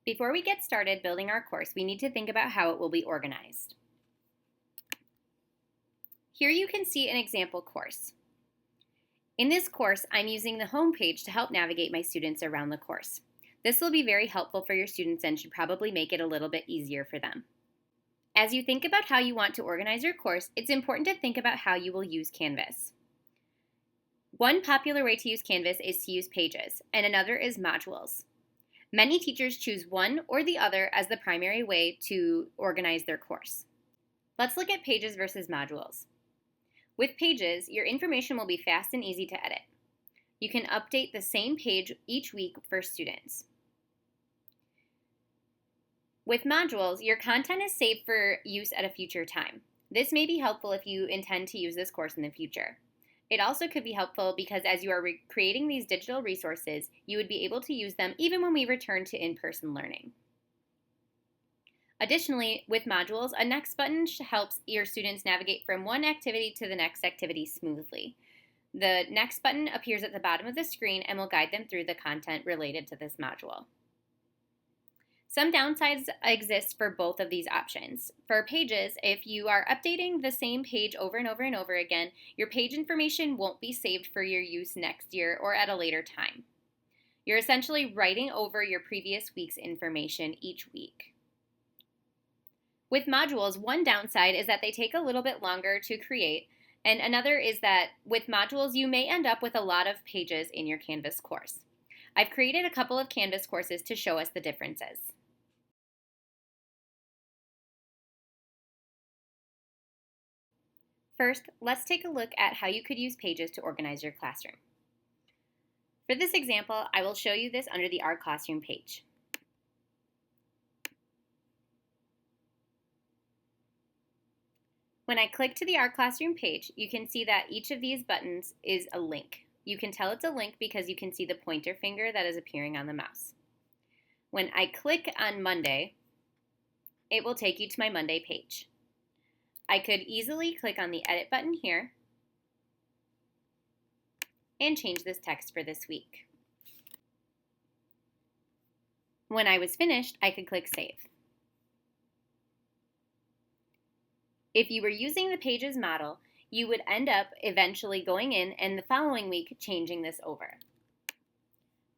Before we get started building our course, we need to think about how it will be organized. Here you can see an example course. In this course, I'm using the home page to help navigate my students around the course. This will be very helpful for your students and should probably make it a little bit easier for them. As you think about how you want to organize your course, it's important to think about how you will use Canvas. One popular way to use Canvas is to use pages, and another is modules. Many teachers choose one or the other as the primary way to organize their course. Let's look at pages versus modules. With pages, your information will be fast and easy to edit. You can update the same page each week for students. With modules, your content is saved for use at a future time. This may be helpful if you intend to use this course in the future. It also could be helpful because as you are creating these digital resources, you would be able to use them even when we return to in-person learning. Additionally, with modules, a next button helps your students navigate from one activity to the next activity smoothly. The next button appears at the bottom of the screen and will guide them through the content related to this module. Some downsides exist for both of these options. For pages, if you are updating the same page over and over and over again, your page information won't be saved for your use next year or at a later time. You're essentially writing over your previous week's information each week. With modules, one downside is that they take a little bit longer to create, and another is that with modules, you may end up with a lot of pages in your Canvas course. I've created a couple of Canvas courses to show us the differences. First, let's take a look at how you could use pages to organize your classroom. For this example, I will show you this under the Our Classroom page. When I click to the Our Classroom page, you can see that each of these buttons is a link. You can tell it's a link because you can see the pointer finger that is appearing on the mouse. When I click on Monday, it will take you to my Monday page. I could easily click on the Edit button here and change this text for this week. When I was finished, I could click Save. If you were using the Pages model, you would end up eventually going in and the following week changing this over.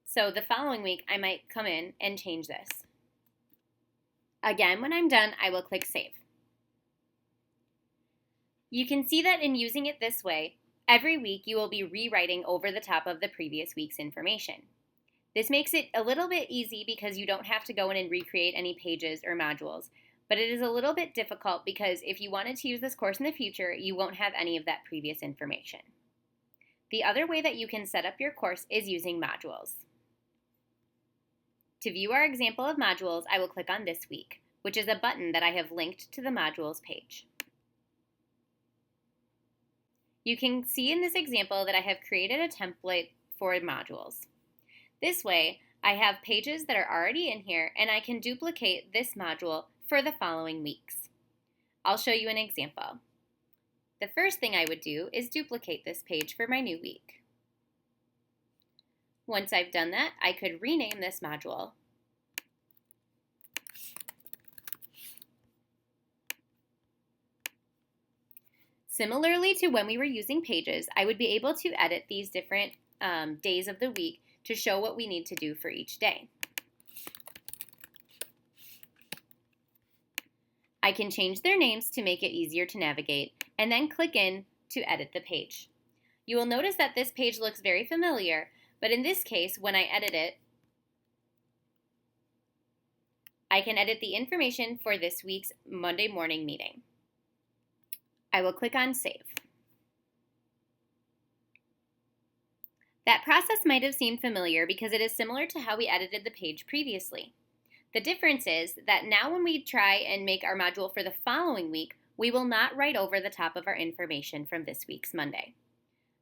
So the following week, I might come in and change this. Again, when I'm done, I will click Save. You can see that in using it this way, every week you will be rewriting over the top of the previous week's information. This makes it a little bit easy because you don't have to go in and recreate any pages or modules, but it is a little bit difficult because if you wanted to use this course in the future, you won't have any of that previous information. The other way that you can set up your course is using modules. To view our example of modules, I will click on This Week, which is a button that I have linked to the modules page. You can see in this example that I have created a template for modules. This way, I have pages that are already in here and I can duplicate this module for the following weeks. I'll show you an example. The first thing I would do is duplicate this page for my new week. Once I've done that, I could rename this module. Similarly to when we were using pages, I would be able to edit these different days of the week to show what we need to do for each day. I can change their names to make it easier to navigate, and then click in to edit the page. You will notice that this page looks very familiar, but in this case, when I edit it, I can edit the information for this week's Monday morning meeting. I will click on Save. That process might have seemed familiar because it is similar to how we edited the page previously. The difference is that now when we try and make our module for the following week, we will not write over the top of our information from this week's Monday.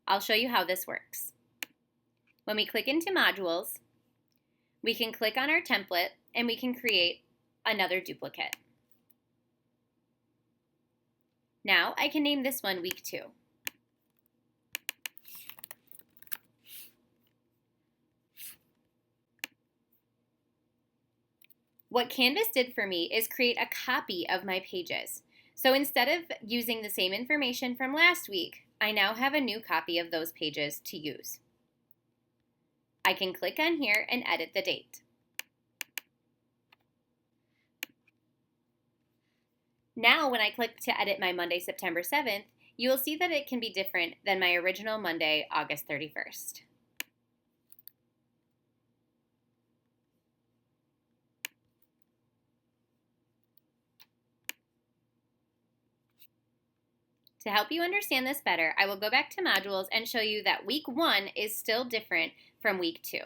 I'll show you how this works. When we click into modules, we can click on our template and we can create another duplicate. Now I can name this one Week 2. What Canvas did for me is create a copy of my pages. So instead of using the same information from last week, I now have a new copy of those pages to use. I can click on here and edit the date. Now when I click to edit my Monday, September 7th, you will see that it can be different than my original Monday, August 31st. To help you understand this better, I will go back to modules and show you that week 1 is still different from week 2.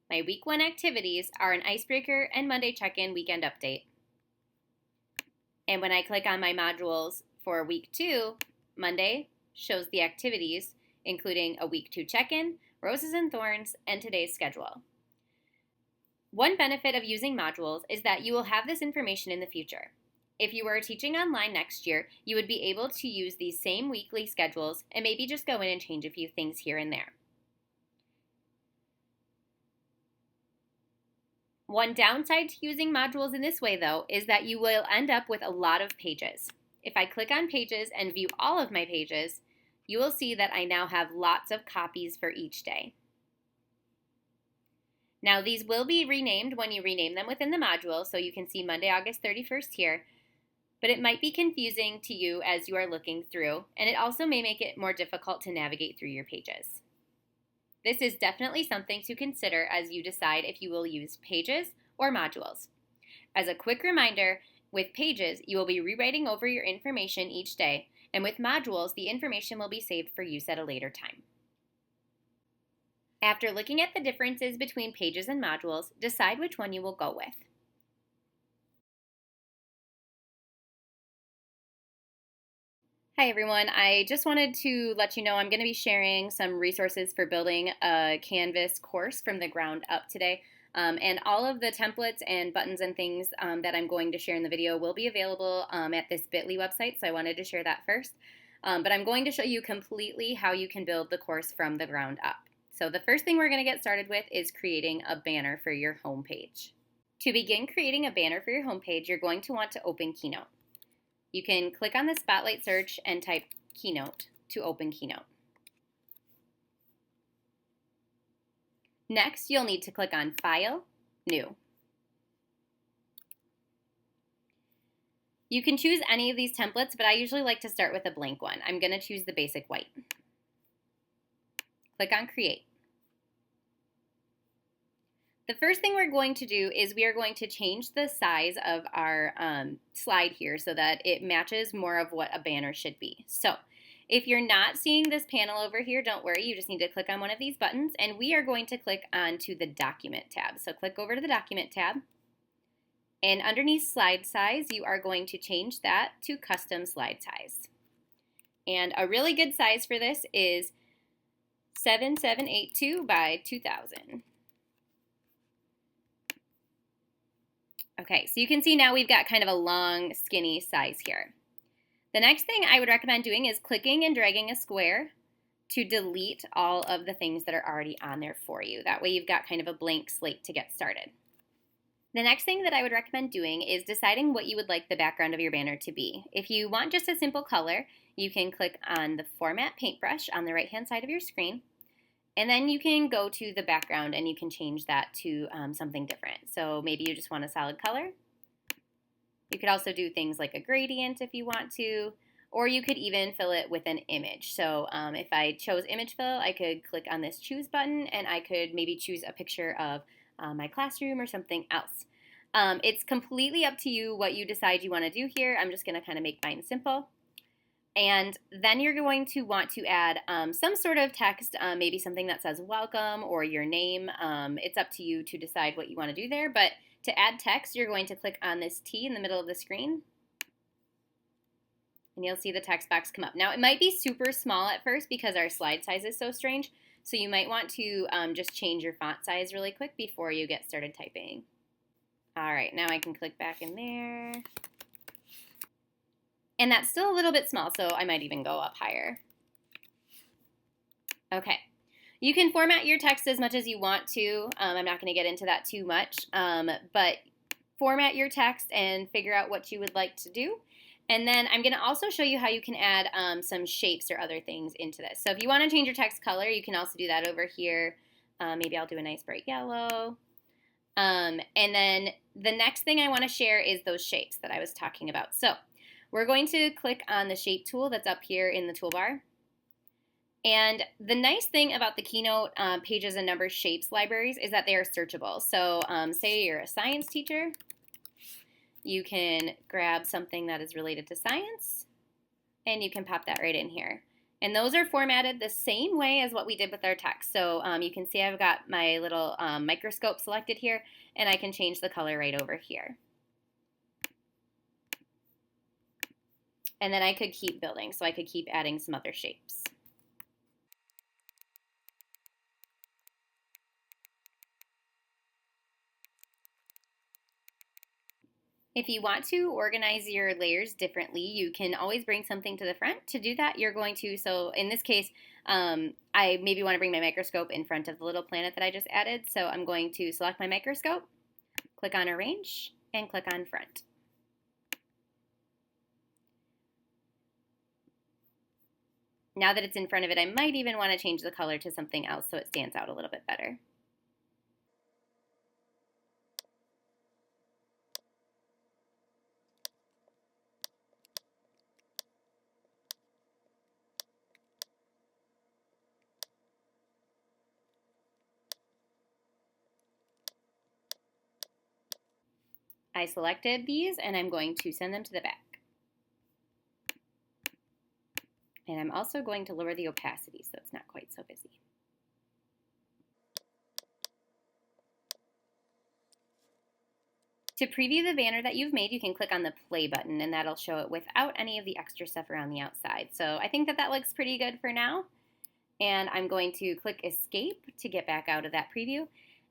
My week 1 activities are an icebreaker and Monday check-in weekend update. And when I click on my modules for week 2, Monday shows the activities, including a week 2 check-in, roses and thorns, and today's schedule. One benefit of using modules is that you will have this information in the future. If you were teaching online next year, you would be able to use these same weekly schedules and maybe just go in and change a few things here and there. One downside to using modules in this way, though, is that you will end up with a lot of pages. If I click on pages and view all of my pages, you will see that I now have lots of copies for each day. Now, these will be renamed when you rename them within the module, so you can see Monday, August 31st here. But it might be confusing to you as you are looking through, and it also may make it more difficult to navigate through your pages. This is definitely something to consider as you decide if you will use pages or modules. As a quick reminder, with pages, you will be rewriting over your information each day, and with modules, the information will be saved for use at a later time. After looking at the differences between pages and modules, decide which one you will go with. Hi everyone, I just wanted to let you know I'm going to be sharing some resources for building a Canvas course from the ground up today. And all of the templates and buttons and things that I'm going to share in the video will be available at this bit.ly website, so I wanted to share that first. But I'm going to show you completely how you can build the course from the ground up. So the first thing we're going to get started with is creating a banner for your homepage. To begin creating a banner for your homepage, you're going to want to open Keynote. You can click on the Spotlight search and type Keynote to open Keynote. Next, you'll need to click on File, New. You can choose any of these templates, but I usually like to start with a blank one. I'm going to choose the basic white. Click on Create. The first thing we're going to do is we are going to change the size of our slide here so that it matches more of what a banner should be. So if you're not seeing this panel over here, don't worry, you just need to click on one of these buttons, and we are going to click onto the Document tab. So click over to the Document tab, and underneath Slide Size, you are going to change that to Custom Slide Size. And a really good size for this is 7782 by 2000. Okay, so you can see now we've got kind of a long, skinny size here. The next thing I would recommend doing is clicking and dragging a square to delete all of the things that are already on there for you. That way you've got kind of a blank slate to get started. The next thing that I would recommend doing is deciding what you would like the background of your banner to be. If you want just a simple color, you can click on the Format Paintbrush on the right-hand side of your screen. And then you can go to the background and you can change that to something different. So maybe you just want a solid color. You could also do things like a gradient if you want to, or you could even fill it with an image. So if I chose image fill, I could click on this choose button and I could maybe choose a picture of my classroom or something else. It's completely up to you what you decide you want to do here. I'm just going to kind of make mine simple. And then you're going to want to add some sort of text, maybe something that says welcome or your name. It's up to you to decide what you want to do there. But to add text, you're going to click on this T in the middle of the screen. And you'll see the text box come up. Now, it might be super small at first because our slide size is so strange. So you might want to just change your font size really quick before you get started typing. All right, now I can click back in there. And that's still a little bit small, so I might even go up higher. Okay, You can format your text as much as you want to. I'm not going to get into that too much, but format your text and figure out what you would like to do. And then I'm going to also show you how you can add some shapes or other things into this. So if you want to change your text color, you can also do that over here. Maybe I'll do a nice bright yellow. And then the next thing I want to share is those shapes that I was talking about. So we're going to click on the shape tool that's up here in the toolbar. And the nice thing about the Keynote pages and numbers shapes libraries is that they are searchable. So say you're a science teacher, you can grab something that is related to science, and you can pop that right in here. And those are formatted the same way as what we did with our text. So you can see I've got my little microscope selected here, and I can change the color right over here. And then I could keep building, so I could keep adding some other shapes. If you want to organize your layers differently, you can always bring something to the front. To do that, you're going to, so in this case, I maybe want to bring my microscope in front of the little planet that I just added. So I'm going to select my microscope, click on Arrange, and click on Front. Now that it's in front of it, I might even want to change the color to something else so it stands out a little bit better. I selected these and I'm going to send them to the back. And I'm also going to lower the opacity so it's not quite so busy. To preview the banner that you've made, you can click on the play button and that'll show it without any of the extra stuff around the outside. So I think that looks pretty good for now. And I'm going to click Escape to get back out of that preview.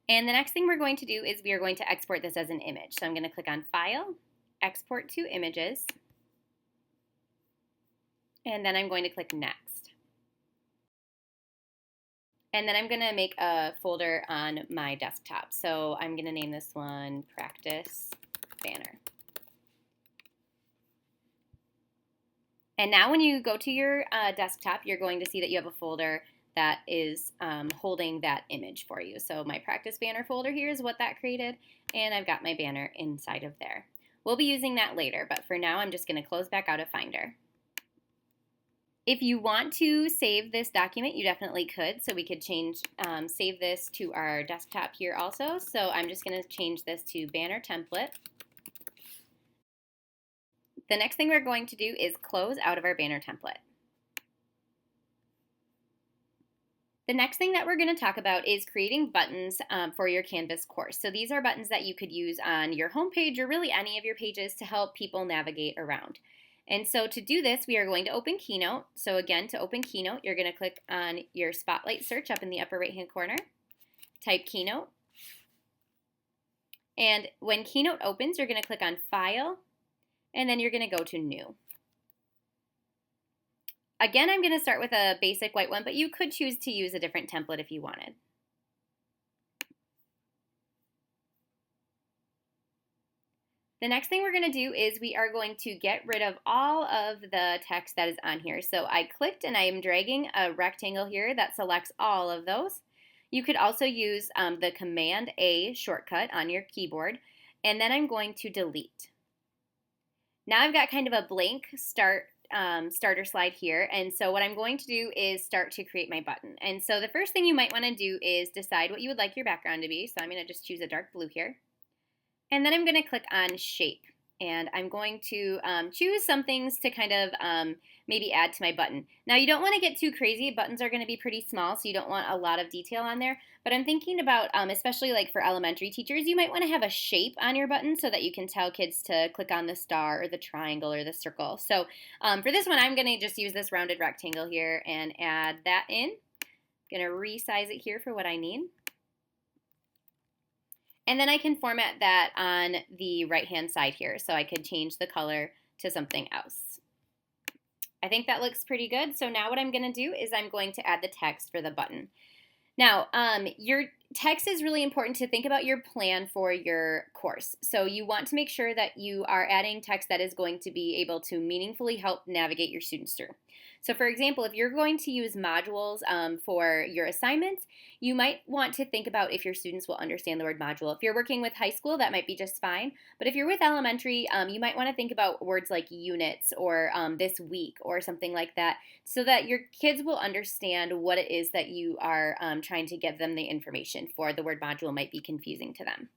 And the next thing we're going to do is we are going to export this as an image. So I'm going to click on File, Export to Images, and then I'm going to click Next. And then I'm going to make a folder on my desktop. So I'm going to name this one Practice Banner. And now when you go to your desktop, you're going to see that you have a folder that is holding that image for you. So my practice banner folder here is what that created, and I've got my banner inside of there. We'll be using that later, but for now I'm just going to close back out of Finder. If you want to save this document, you definitely could. So we could save this to our desktop here also. So I'm just going to change this to Banner Template. The next thing we're going to do is close out of our banner template. The next thing that we're going to talk about is creating buttons for your Canvas course. So these are buttons that you could use on your homepage or really any of your pages to help people navigate around. And so to do this, we are going to open Keynote. So again, to open Keynote, you're going to click on your Spotlight search up in the upper right-hand corner, type Keynote. And when Keynote opens, you're going to click on File, and then you're going to go to New. Again, I'm going to start with a basic white one, but you could choose to use a different template if you wanted. The next thing we're going to do is we are going to get rid of all of the text that is on here. So I clicked and I am dragging a rectangle here that selects all of those. You could also use the Command A shortcut on your keyboard, and then I'm going to delete. Now I've got kind of a blank starter slide here, and so what I'm going to do is start to create my button. And so the first thing you might want to do is decide what you would like your background to be. So I'm going to just choose a dark blue here. And then I'm going to click on Shape. And I'm going to choose some things to kind of maybe add to my button. Now you don't want to get too crazy. Buttons are going to be pretty small, so you don't want a lot of detail on there. But I'm thinking about, especially like for elementary teachers, you might want to have a shape on your button so that you can tell kids to click on the star or the triangle or the circle. So for this one, I'm going to just use this rounded rectangle here and add that in. I'm going to resize it here for what I need. And then I can format that on the right-hand side here, so I could change the color to something else. I think that looks pretty good. So now what I'm going to do is I'm going to add the text for the button. Now, your text is really important to think about your plan for your course. So you want to make sure that you are adding text that is going to be able to meaningfully help navigate your students through. So for example, if you're going to use modules for your assignments, you might want to think about if your students will understand the word module. If you're working with high school, that might be just fine. But if you're with elementary, you might want to think about words like units or this week or something like that, so that your kids will understand what it is that you are trying to give them the information for. The word module might be confusing to them.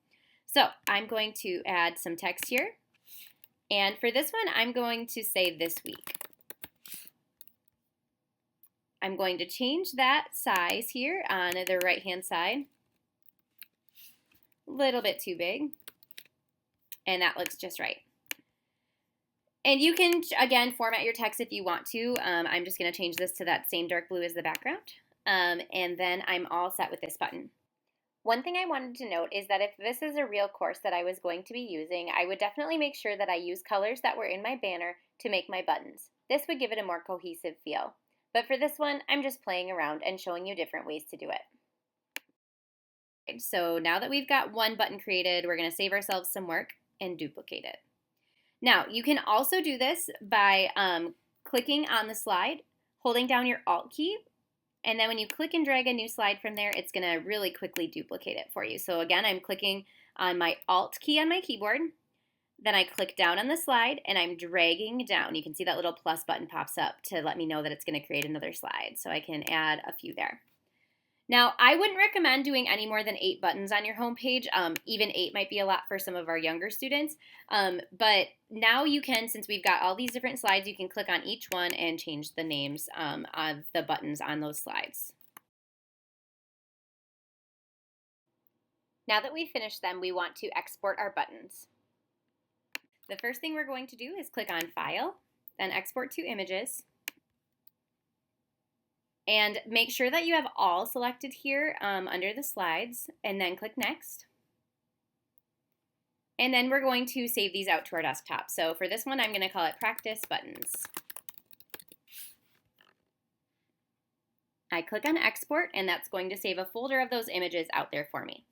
So I'm going to add some text here. And for this one, I'm going to say this week. I'm going to change that size here on the right-hand side. A little bit too big. And that looks just right. And you can, again, format your text if you want to. I'm just going to change this to that same dark blue as the background. And then I'm all set with this button. One thing I wanted to note is that if this is a real course that I was going to be using, I would definitely make sure that I use colors that were in my banner to make my buttons. This would give it a more cohesive feel. But for this one, I'm just playing around and showing you different ways to do it. So now that we've got one button created, we're going to save ourselves some work and duplicate it. Now, you can also do this by clicking on the slide, holding down your Alt key, and then when you click and drag a new slide from there, it's going to really quickly duplicate it for you. So again, I'm clicking on my Alt key on my keyboard. Then I click down on the slide and I'm dragging down. You can see that little plus button pops up to let me know that it's going to create another slide. So I can add a few there. Now, I wouldn't recommend doing any more than 8 buttons on your homepage. Even 8 might be a lot for some of our younger students. But now you can, since we've got all these different slides, you can click on each one and change the names of the buttons on those slides. Now that we've finished them, we want to export our buttons. The first thing we're going to do is click on File, then Export to Images. And make sure that you have all selected here under the slides, and then click Next. And then we're going to save these out to our desktop. So for this one, I'm going to call it Practice Buttons. I click on Export, and that's going to save a folder of those images out there for me.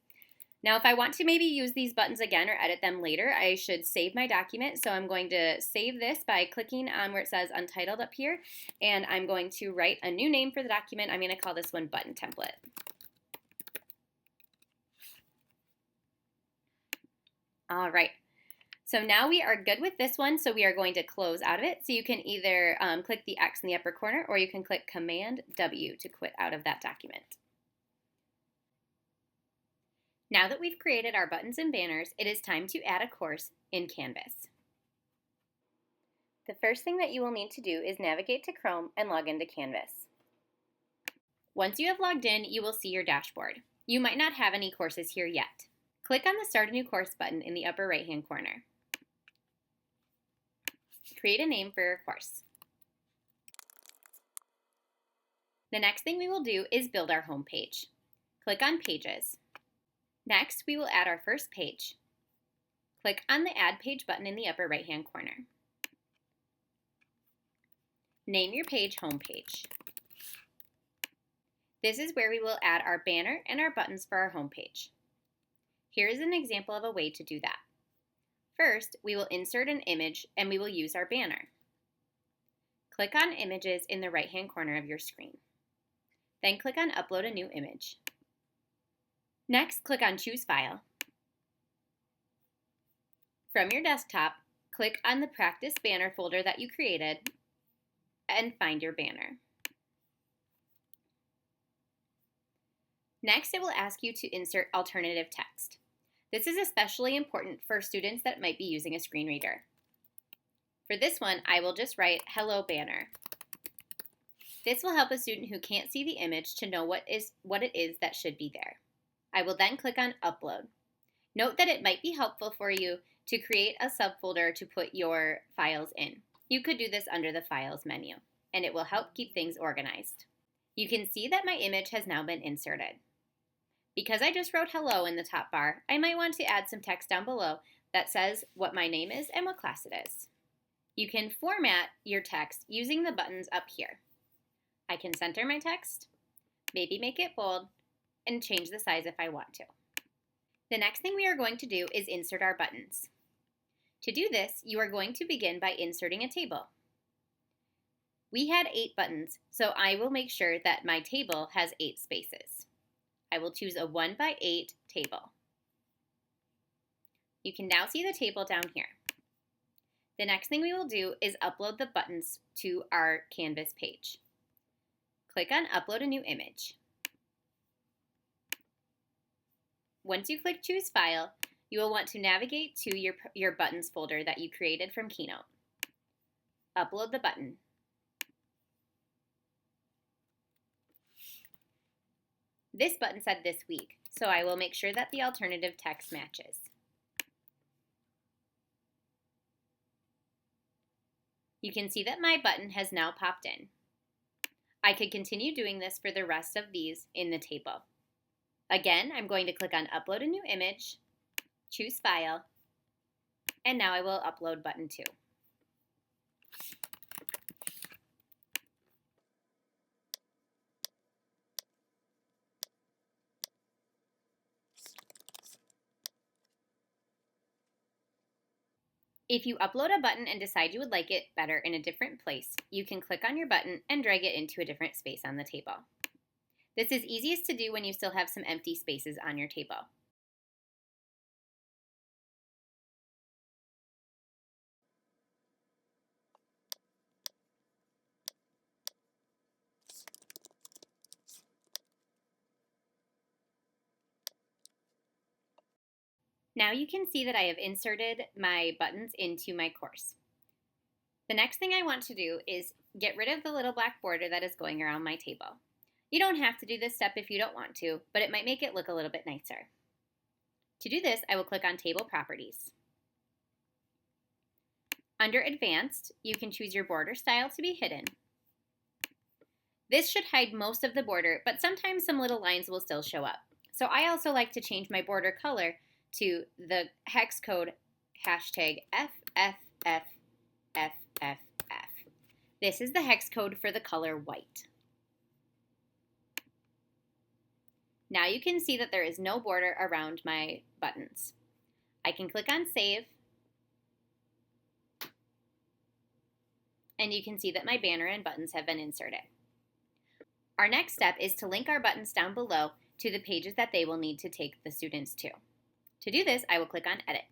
Now, if I want to maybe use these buttons again or edit them later, I should save my document. So I'm going to save this by clicking on where it says Untitled up here, and I'm going to write a new name for the document. I'm going to call this one Button Template. All right. So now we are good with this one, so we are going to close out of it. So you can either click the X in the upper corner, or you can click Command W to quit out of that document. Now that we've created our buttons and banners, it is time to add a course in Canvas. The first thing that you will need to do is navigate to Chrome and log into Canvas. Once you have logged in, you will see your dashboard. You might not have any courses here yet. Click on the Start a New Course button in the upper right-hand corner. Create a name for your course. The next thing we will do is build our home page. Click on Pages. Next, we will add our first page. Click on the Add Page button in the upper right-hand corner. Name your page Homepage. This is where we will add our banner and our buttons for our homepage. Here is an example of a way to do that. First, we will insert an image and we will use our banner. Click on Images in the right-hand corner of your screen. Then click on Upload a New Image. Next, click on Choose File. From your desktop, click on the Practice Banner folder that you created and find your banner. Next, it will ask you to insert alternative text. This is especially important for students that might be using a screen reader. For this one, I will just write Hello Banner. This will help a student who can't see the image to know what it is that should be there. I will then click on Upload. Note that it might be helpful for you to create a subfolder to put your files in. You could do this under the Files menu, and it will help keep things organized. You can see that my image has now been inserted. Because I just wrote hello in the top bar, I might want to add some text down below that says what my name is and what class it is. You can format your text using the buttons up here. I can center my text, maybe make it bold, and change the size if I want to. The next thing we are going to do is insert our buttons. To do this, you are going to begin by inserting a table. We had 8 buttons, so I will make sure that my table has 8 spaces. I will choose a 1x8 table. You can now see the table down here. The next thing we will do is upload the buttons to our Canvas page. Click on Upload a New Image. Once you click Choose File, you will want to navigate to your buttons folder that you created from Keynote. Upload the button. This button said this week, so I will make sure that the alternative text matches. You can see that my button has now popped in. I could continue doing this for the rest of these in the table. Again, I'm going to click on Upload a New Image, choose File, and now I will upload button 2. If you upload a button and decide you would like it better in a different place, you can click on your button and drag it into a different space on the table. This is easiest to do when you still have some empty spaces on your table. Now you can see that I have inserted my buttons into my course. The next thing I want to do is get rid of the little black border that is going around my table. You don't have to do this step if you don't want to, but it might make it look a little bit nicer. To do this, I will click on Table Properties. Under Advanced, you can choose your border style to be hidden. This should hide most of the border, but sometimes some little lines will still show up. So I also like to change my border color to the hex code hashtag FFFFFF. This is the hex code for the color white. Now you can see that there is no border around my buttons. I can click on Save, and you can see that my banner and buttons have been inserted. Our next step is to link our buttons down below to the pages that they will need to take the students to. To do this, I will click on Edit.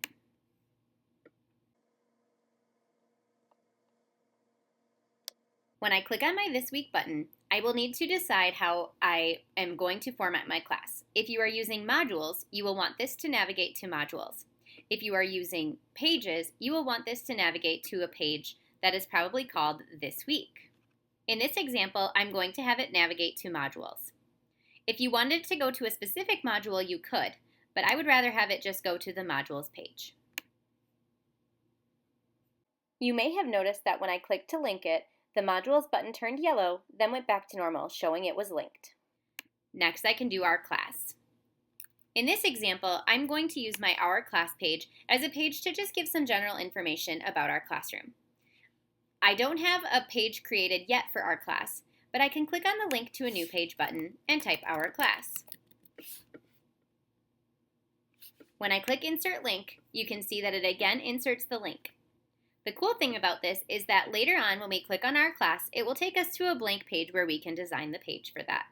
When I click on my This Week button, I will need to decide how I am going to format my class. If you are using modules, you will want this to navigate to modules. If you are using pages, you will want this to navigate to a page that is probably called This Week. In this example, I'm going to have it navigate to modules. If you wanted to go to a specific module, you could, but I would rather have it just go to the modules page. You may have noticed that when I clicked to link it, the modules button turned yellow, then went back to normal, showing it was linked. Next, I can do our class. In this example, I'm going to use my Our Class page as a page to just give some general information about our classroom. I don't have a page created yet for our class, but I can click on the Link to a New Page button and type Our Class. When I click Insert Link, you can see that it again inserts the link. The cool thing about this is that later on when we click on our class, it will take us to a blank page where we can design the page for that.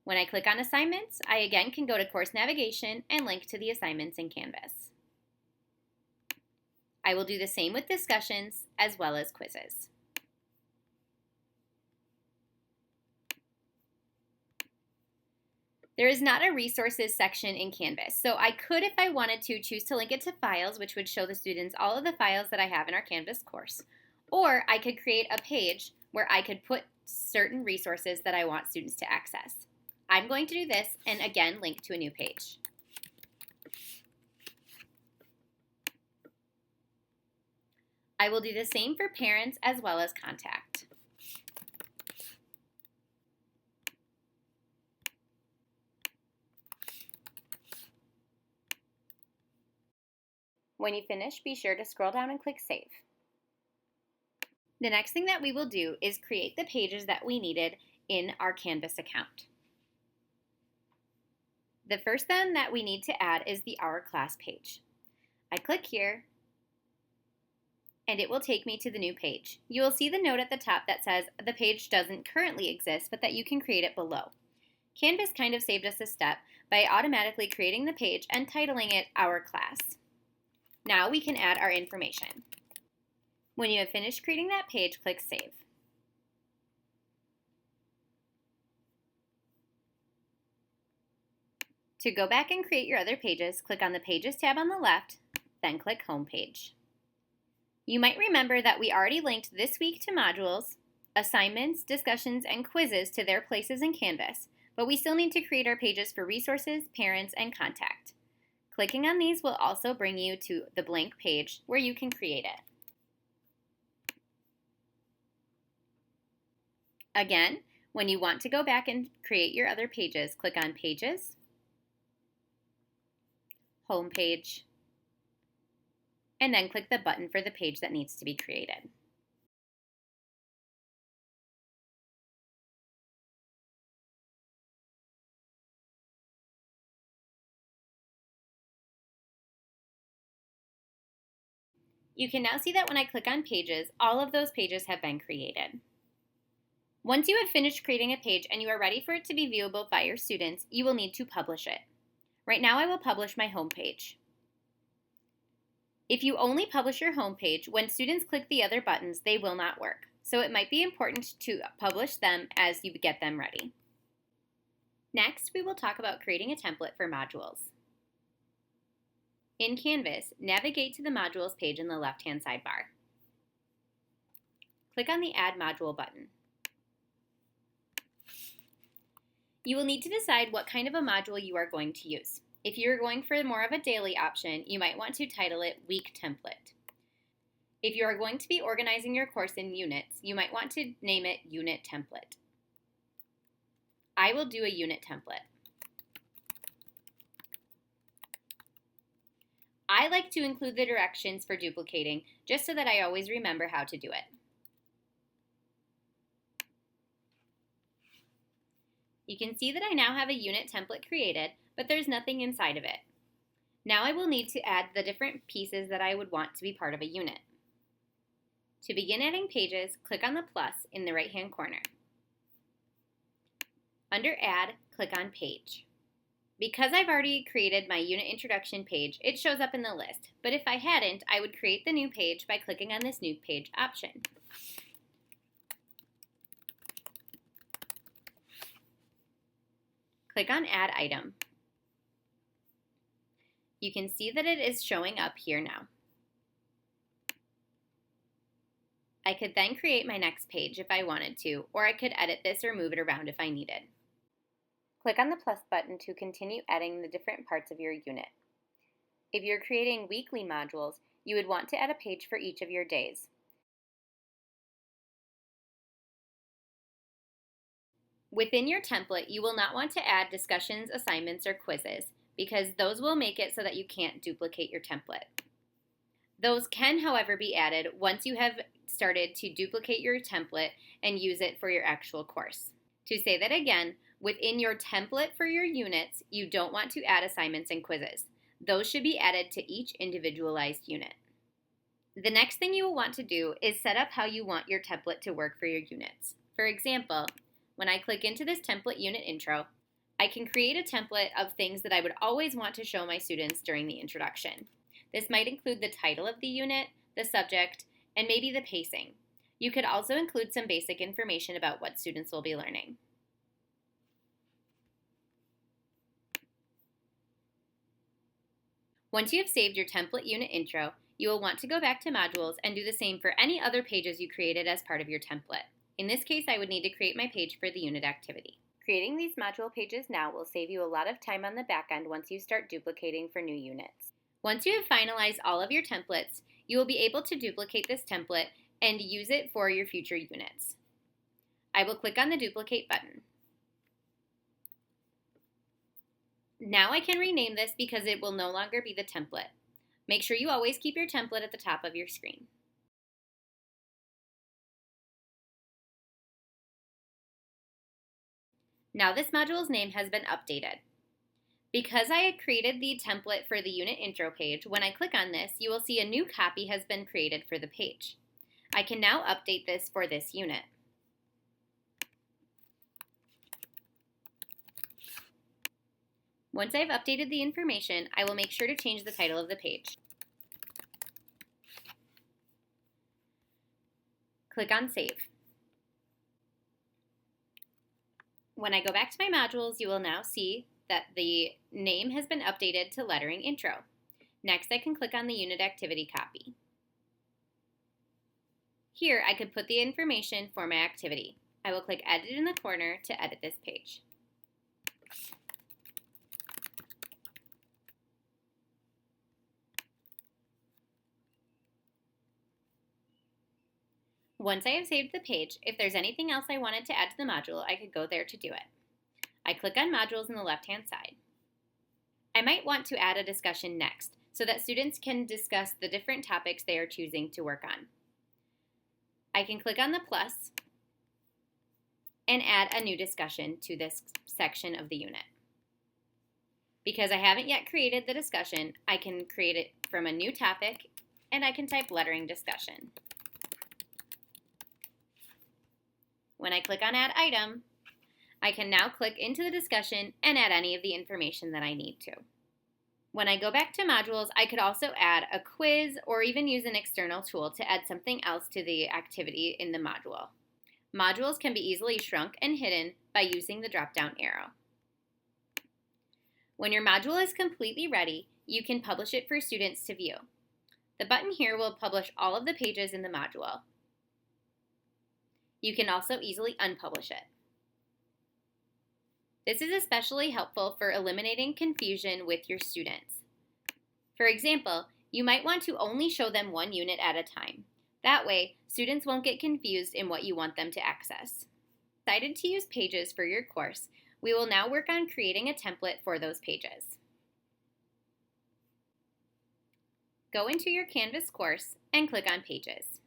When I click on Assignments, I again can go to Course Navigation and link to the assignments in Canvas. I will do the same with discussions as well as quizzes. There is not a resources section in Canvas, so I could, if I wanted to, choose to link it to files, which would show the students all of the files that I have in our Canvas course. Or I could create a page where I could put certain resources that I want students to access. I'm going to do this and again link to a new page. I will do the same for parents as well as contact. When you finish, be sure to scroll down and click Save. The next thing that we will do is create the pages that we needed in our Canvas account. The first then that we need to add is the Our Class page. I click here, and it will take me to the new page. You will see the note at the top that says the page doesn't currently exist, but that you can create it below. Canvas kind of saved us a step by automatically creating the page and titling it Our Class. Now we can add our information. When you have finished creating that page, click Save. To go back and create your other pages, click on the Pages tab on the left, then click Home Page. You might remember that we already linked this week to modules, assignments, discussions, and quizzes to their places in Canvas, but we still need to create our pages for resources, parents, and contact. Clicking on these will also bring you to the blank page where you can create it. Again, when you want to go back and create your other pages, click on Pages, Home Page, and then click the button for the page that needs to be created. You can now see that when I click on Pages, all of those pages have been created. Once you have finished creating a page and you are ready for it to be viewable by your students, you will need to publish it. Right now I will publish my home page. If you only publish your home page, when students click the other buttons, they will not work. So it might be important to publish them as you get them ready. Next, we will talk about creating a template for modules. In Canvas, navigate to the Modules page in the left-hand sidebar. Click on the Add Module button. You will need to decide what kind of a module you are going to use. If you are going for more of a daily option, you might want to title it Week Template. If you are going to be organizing your course in units, you might want to name it Unit Template. I will do a Unit Template. I like to include the directions for duplicating just so that I always remember how to do it. You can see that I now have a unit template created, but there's nothing inside of it. Now I will need to add the different pieces that I would want to be part of a unit. To begin adding pages, click on the plus in the right-hand corner. Under Add, click on Page. Because I've already created my unit introduction page, it shows up in the list, but if I hadn't, I would create the new page by clicking on this New Page option. Click on Add Item. You can see that it is showing up here now. I could then create my next page if I wanted to, or I could edit this or move it around if I needed. Click on the plus button to continue adding the different parts of your unit. If you're creating weekly modules, you would want to add a page for each of your days. Within your template, you will not want to add discussions, assignments, or quizzes, because those will make it so that you can't duplicate your template. Those can, however, be added once you have started to duplicate your template and use it for your actual course. To say that again, within your template for your units, you don't want to add assignments and quizzes. Those should be added to each individualized unit. The next thing you will want to do is set up how you want your template to work for your units. For example, when I click into this template unit intro, I can create a template of things that I would always want to show my students during the introduction. This might include the title of the unit, the subject, and maybe the pacing. You could also include some basic information about what students will be learning. Once you have saved your template unit intro, you will want to go back to modules and do the same for any other pages you created as part of your template. In this case, I would need to create my page for the unit activity. Creating these module pages now will save you a lot of time on the back end once you start duplicating for new units. Once you have finalized all of your templates, you will be able to duplicate this template and use it for your future units. I will click on the Duplicate button. Now I can rename this because it will no longer be the template. Make sure you always keep your template at the top of your screen. Now this module's name has been updated. Because I had created the template for the unit intro page, when I click on this, you will see a new copy has been created for the page. I can now update this for this unit. Once I've updated the information, I will make sure to change the title of the page. Click on Save. When I go back to my modules, you will now see that the name has been updated to Lettering Intro. Next, I can click on the unit activity copy. Here, I could put the information for my activity. I will click Edit in the corner to edit this page. Once I have saved the page, if there's anything else I wanted to add to the module, I could go there to do it. I click on Modules on the left-hand side. I might want to add a discussion next, so that students can discuss the different topics they are choosing to work on. I can click on the plus and add a new discussion to this section of the unit. Because I haven't yet created the discussion, I can create it from a new topic, and I can type Lettering Discussion. When I click on Add Item, I can now click into the discussion and add any of the information that I need to. When I go back to modules, I could also add a quiz or even use an external tool to add something else to the activity in the module. Modules can be easily shrunk and hidden by using the drop-down arrow. When your module is completely ready, you can publish it for students to view. The button here will publish all of the pages in the module. You can also easily unpublish it. This is especially helpful for eliminating confusion with your students. For example, you might want to only show them one unit at a time. That way, students won't get confused in what you want them to access. Decided to use pages for your course, we will now work on creating a template for those pages. Go into your Canvas course and click on Pages.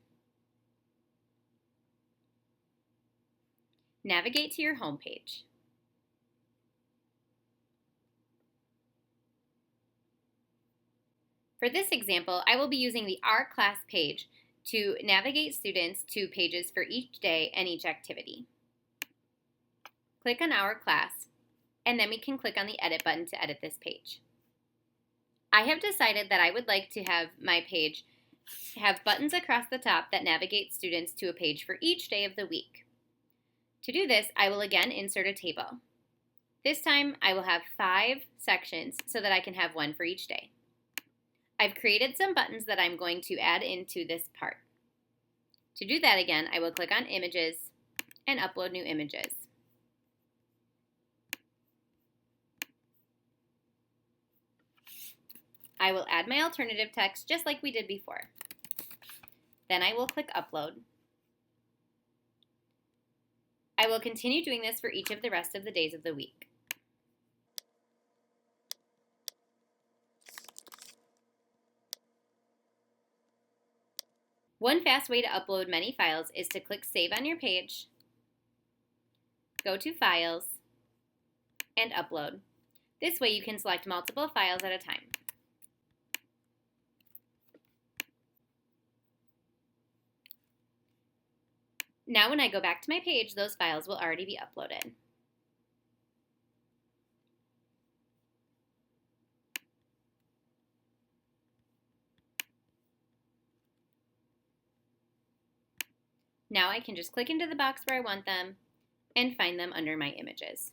Navigate to your home page. For this example, I will be using the Our Class page to navigate students to pages for each day and each activity. Click on Our Class, and then we can click on the Edit button to edit this page. I have decided that I would like to have my page have buttons across the top that navigate students to a page for each day of the week. To do this, I will again insert a table. This time, I will have 5 sections so that I can have one for each day. I've created some buttons that I'm going to add into this part. To do that again, I will click on Images and Upload New Images. I will add my alternative text just like we did before. Then I will click Upload. I will continue doing this for each of the rest of the days of the week. One fast way to upload many files is to click Save on your page, go to Files, and Upload. This way you can select multiple files at a time. Now when I go back to my page, those files will already be uploaded. Now I can just click into the box where I want them and find them under my images.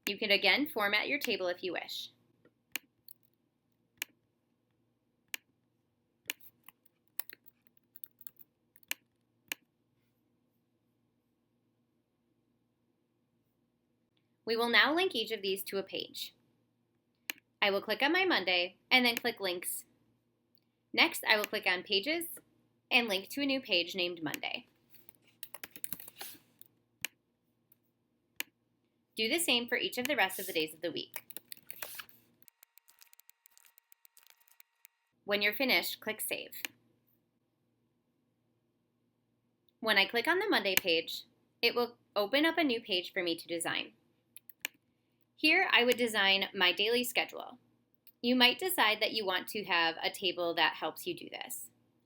You can again format your table if you wish. We will now link each of these to a page. I will click on my Monday and then click Links. Next, I will click on Pages and link to a new page named Monday. Do the same for each of the rest of the days of the week. When you're finished, click Save. When I click on the Monday page, it will open up a new page for me to design. Here, I would design my daily schedule. You might decide that you want to have a table that helps you do this.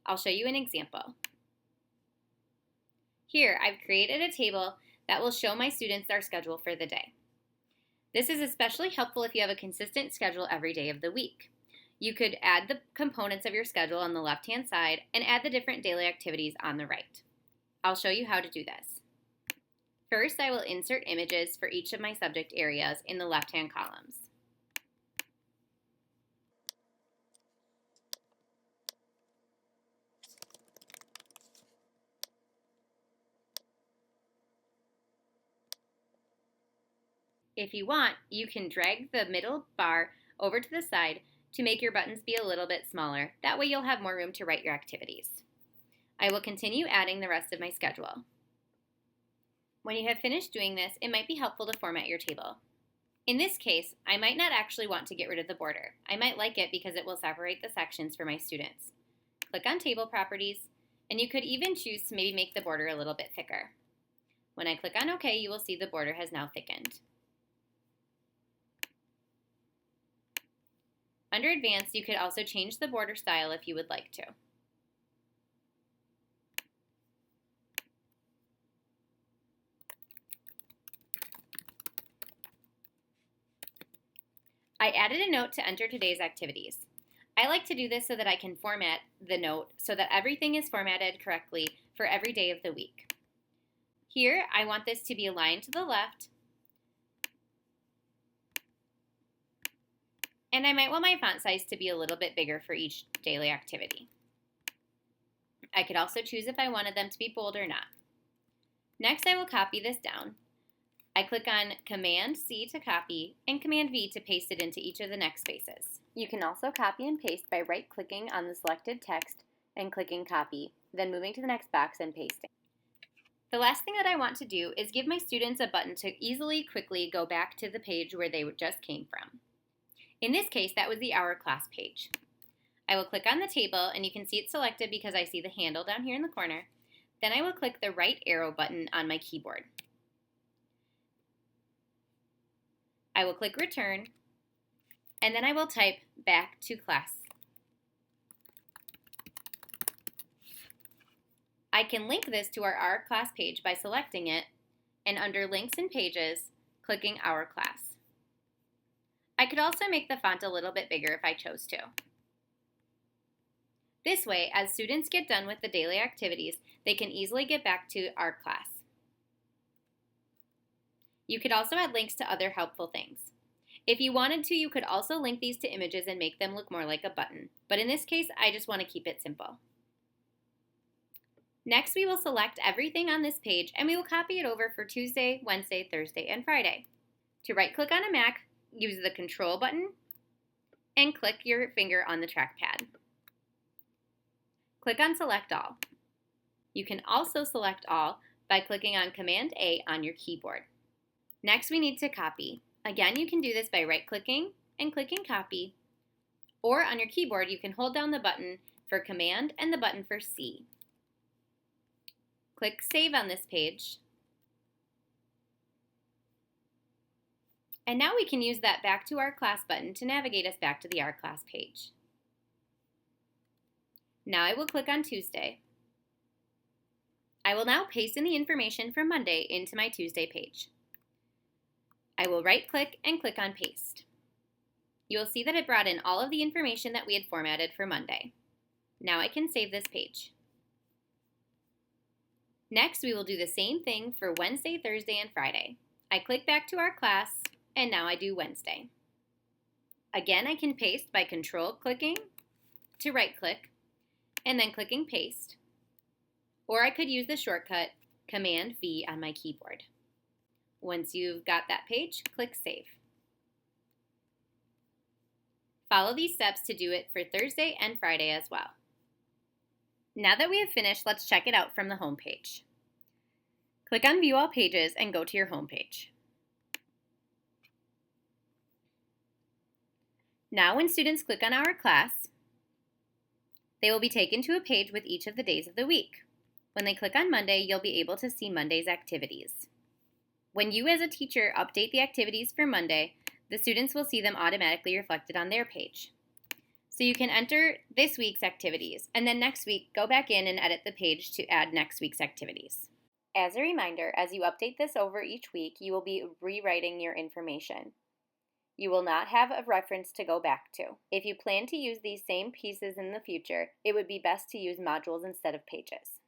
I'll show you an example. Here, I've created a table that will show my students their schedule for the day. This is especially helpful if you have a consistent schedule every day of the week. You could add the components of your schedule on the left-hand side and add the different daily activities on the right. I'll show you how to do this. First, I will insert images for each of my subject areas in the left-hand columns. If you want, you can drag the middle bar over to the side to make your buttons be a little bit smaller. That way you'll have more room to write your activities. I will continue adding the rest of my schedule. When you have finished doing this, it might be helpful to format your table. In this case, I might not actually want to get rid of the border. I might like it because it will separate the sections for my students. Click on Table Properties, and you could even choose to maybe make the border a little bit thicker. When I click on OK, you will see the border has now thickened. Under Advanced, you could also change the border style if you would like to. I added a note to enter today's activities. I like to do this so that I can format the note so that everything is formatted correctly for every day of the week. Here, I want this to be aligned to the left, and I might want my font size to be a little bit bigger for each daily activity. I could also choose if I wanted them to be bold or not. Next, I will copy this down. I click on Command-C to copy and Command-V to paste it into each of the next spaces. You can also copy and paste by right-clicking on the selected text and clicking Copy, then moving to the next box and pasting. The last thing that I want to do is give my students a button to easily, quickly go back to the page where they just came from. In this case, that was the Our Class page. I will click on the table, and you can see it's selected because I see the handle down here in the corner. Then I will click the right arrow button on my keyboard. I will click Return, and then I will type Back to Class. I can link this to our Class page by selecting it, and under Links and Pages, clicking Our Class. I could also make the font a little bit bigger if I chose to. This way, as students get done with the daily activities, they can easily get back to Our Class. You could also add links to other helpful things. If you wanted to, you could also link these to images and make them look more like a button. But in this case, I just want to keep it simple. Next, we will select everything on this page and we will copy it over for Tuesday, Wednesday, Thursday, and Friday. To right-click on a Mac, use the Control button and click your finger on the trackpad. Click on Select All. You can also select all by clicking on Command-A on your keyboard. Next, we need to copy. Again, you can do this by right-clicking and clicking Copy, or on your keyboard, you can hold down the button for Command and the button for C. Click Save on this page. And now we can use that Back to Our Class button to navigate us back to the Our Class page. Now I will click on Tuesday. I will now paste in the information from Monday into my Tuesday page. I will right-click and click on Paste. You will see that it brought in all of the information that we had formatted for Monday. Now I can save this page. Next, we will do the same thing for Wednesday, Thursday, and Friday. I click back to Our Class, and now I do Wednesday. Again, I can paste by Control-clicking to right-click, and then clicking Paste. Or I could use the shortcut Command-V on my keyboard. Once you've got that page, click Save. Follow these steps to do it for Thursday and Friday as well. Now that we have finished, let's check it out from the home page. Click on View All Pages and go to your home page. Now when students click on Our Class, They will be taken to a page with each of the days of the week. When they click on Monday, you'll be able to see Monday's activities. When you as a teacher update the activities for Monday, the students will see them automatically reflected on their page. So you can enter this week's activities, and then next week, go back in and edit the page to add next week's activities. As a reminder, as you update this over each week, you will be rewriting your information. You will not have a reference to go back to. If you plan to use these same pieces in the future, it would be best to use modules instead of pages.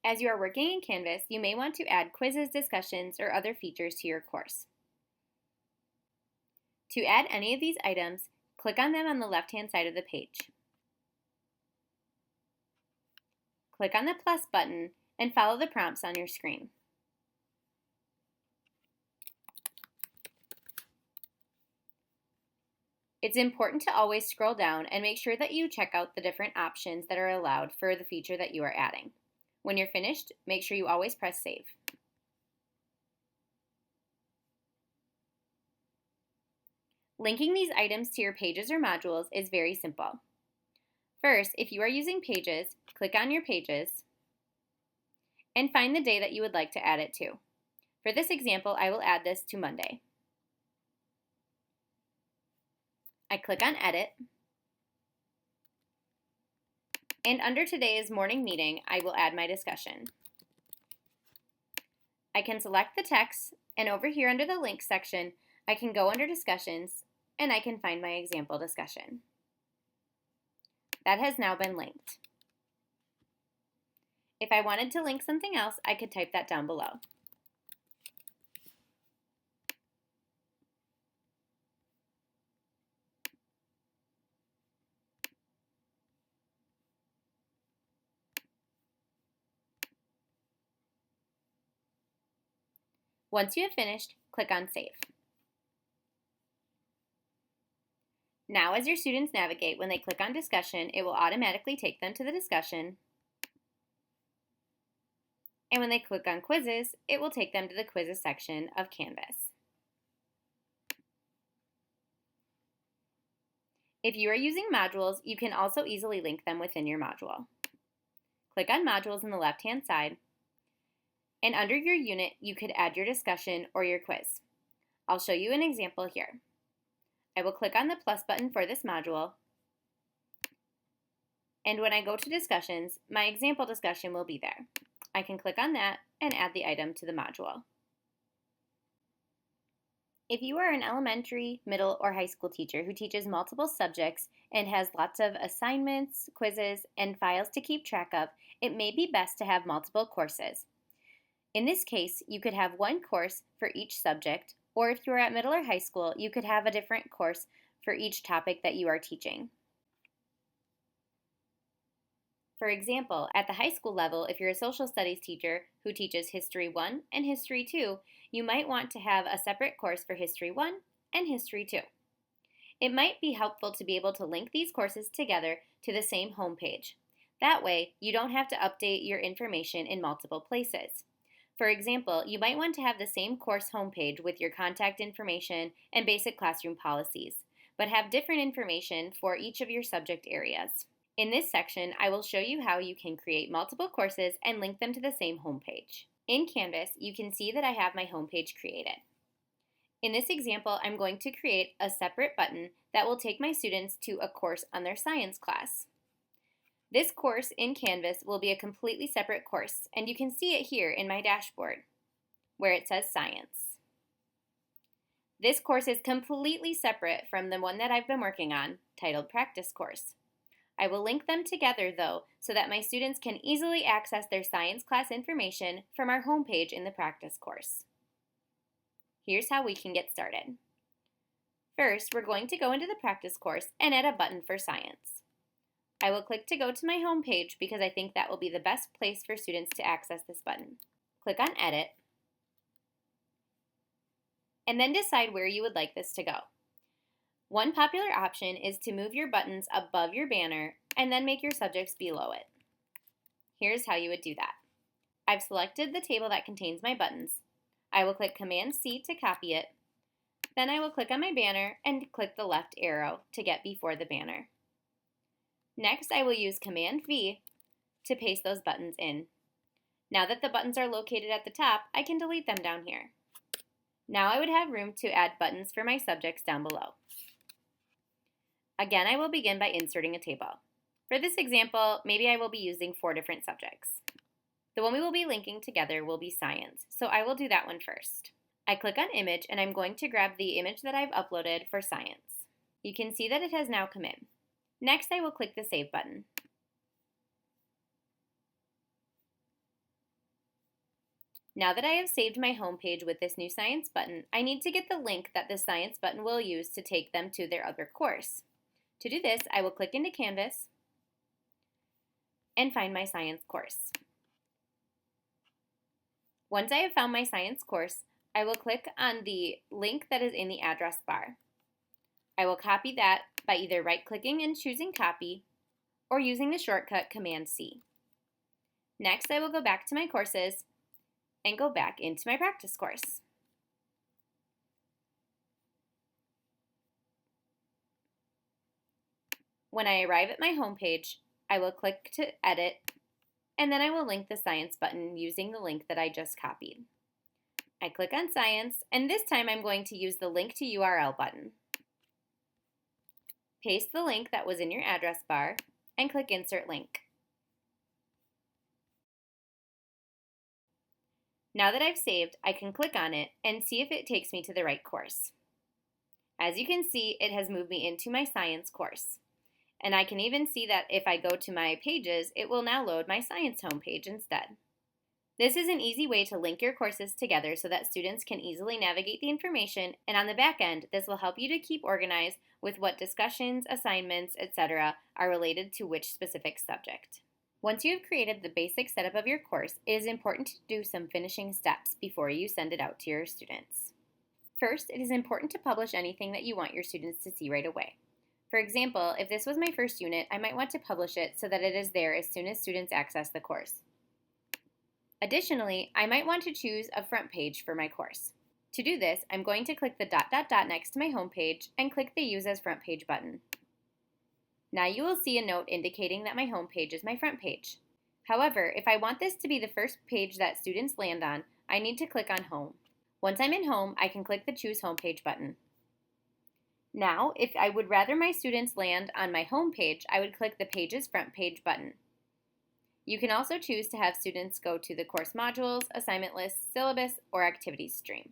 As you are working in Canvas, you may want to add quizzes, discussions, or other features to your course. To add any of these items, click on them on the left-hand side of the page. Click on the plus button and follow the prompts on your screen. It's important to always scroll down and make sure that you check out the different options that are allowed for the feature that you are adding. When you're finished, make sure you always press save. Linking these items to your pages or modules is very simple. First, if you are using Pages, click on your Pages and find the day that you would like to add it to. For this example, I will add this to Monday. I click on Edit, and under today's morning meeting, I will add my discussion. I can select the text, and over here under the Links section, I can go under Discussions, and I can find my example discussion. That has now been linked. If I wanted to link something else, I could type that down below. Once you have finished, click on Save. Now as your students navigate, when they click on Discussion, it will automatically take them to the discussion. And when they click on Quizzes, it will take them to the Quizzes section of Canvas. If you are using modules, you can also easily link them within your module. Click on Modules on the left-hand side, and under your unit, you could add your discussion or your quiz. I'll show you an example here. I will click on the plus button for this module, and when I go to discussions, my example discussion will be there. I can click on that and add the item to the module. If you are an elementary, middle, or high school teacher who teaches multiple subjects and has lots of assignments, quizzes, and files to keep track of, it may be best to have multiple courses. In this case, you could have one course for each subject, or if you are at middle or high school, you could have a different course for each topic that you are teaching. For example, at the high school level, if you're a social studies teacher who teaches History 1 and History 2, you might want to have a separate course for History 1 and History 2. It might be helpful to be able to link these courses together to the same homepage. That way, you don't have to update your information in multiple places. For example, you might want to have the same course homepage with your contact information and basic classroom policies, but have different information for each of your subject areas. In this section, I will show you how you can create multiple courses and link them to the same homepage. In Canvas, you can see that I have my homepage created. In this example, I'm going to create a separate button that will take my students to a course on their science class. This course in Canvas will be a completely separate course, and you can see it here in my dashboard, where it says Science. This course is completely separate from the one that I've been working on, titled Practice Course. I will link them together, though, so that my students can easily access their science class information from our homepage in the practice course. Here's how we can get started. First, we're going to go into the practice course and add a button for science. I will click to go to my homepage because I think that will be the best place for students to access this button. Click on Edit, and then decide where you would like this to go. One popular option is to move your buttons above your banner and then make your subjects below it. Here's how you would do that. I've selected the table that contains my buttons. I will click Command-C to copy it, Then I will click on my banner and click the left arrow to get before the banner. Next, I will use Command V to paste those buttons in. Now that the buttons are located at the top, I can delete them down here. Now I would have room to add buttons for my subjects down below. Again, I will begin by inserting a table. For this example, maybe I will be using 4 different subjects. The one we will be linking together will be science, so I will do that one first. I click on image and I'm going to grab the image that I've uploaded for science. You can see that it has now come in. Next, I will click the save button. Now that I have saved my home page with this new science button, I need to get the link that the science button will use to take them to their other course. To do this, I will click into Canvas and find my science course. Once I have found my science course, I will click on the link that is in the address bar. I will copy that by either right-clicking and choosing Copy or using the shortcut Command-C. Next, I will go back to my courses and go back into my practice course. When I arrive at my home page, I will click to edit, and then I will link the science button using the link that I just copied. I click on science, and this time I'm going to use the link to URL button. Paste the link that was in your address bar and click Insert Link. Now that I've saved, I can click on it and see if it takes me to the right course. As you can see, it has moved me into my science course. And I can even see that if I go to my pages, it will now load my science homepage instead. This is an easy way to link your courses together so that students can easily navigate the information, and on the back end, this will help you to keep organized with what discussions, assignments, etc. are related to which specific subject. Once you have created the basic setup of your course, it is important to do some finishing steps before you send it out to your students. First, it is important to publish anything that you want your students to see right away. For example, if this was my first unit, I might want to publish it so that it is there as soon as students access the course. Additionally, I might want to choose a front page for my course. To do this, I'm going to click the ... next to my home page and click the Use as Front Page button. Now you will see a note indicating that my home page is my front page. However, if I want this to be the first page that students land on, I need to click on Home. Once I'm in Home, I can click the Choose Home Page button. Now, if I would rather my students land on my home page, I would click the Pages Front Page button. You can also choose to have students go to the course modules, assignment list, syllabus, or activities stream.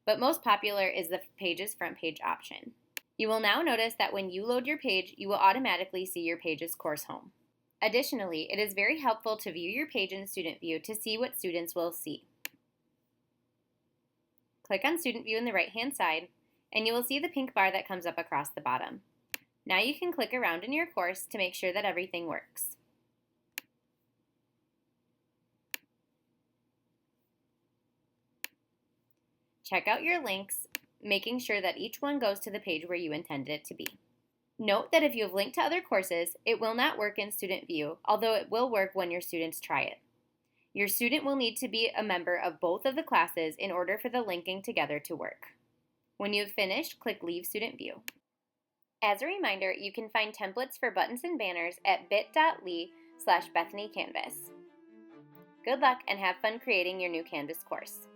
But most popular is the Pages Front Page option. You will now notice that when you load your page, you will automatically see your page's course home. Additionally, it is very helpful to view your page in Student View to see what students will see. Click on Student View in the right-hand side, and you will see the pink bar that comes up across the bottom. Now you can click around in your course to make sure that everything works. Check out your links, making sure that each one goes to the page where you intended it to be. Note that if you have linked to other courses, it will not work in Student View, although it will work when your students try it. Your student will need to be a member of both of the classes in order for the linking together to work. When you have finished, click Leave Student View. As a reminder, you can find templates for buttons and banners at bit.ly/BethanyCanvas. Good luck and have fun creating your new Canvas course.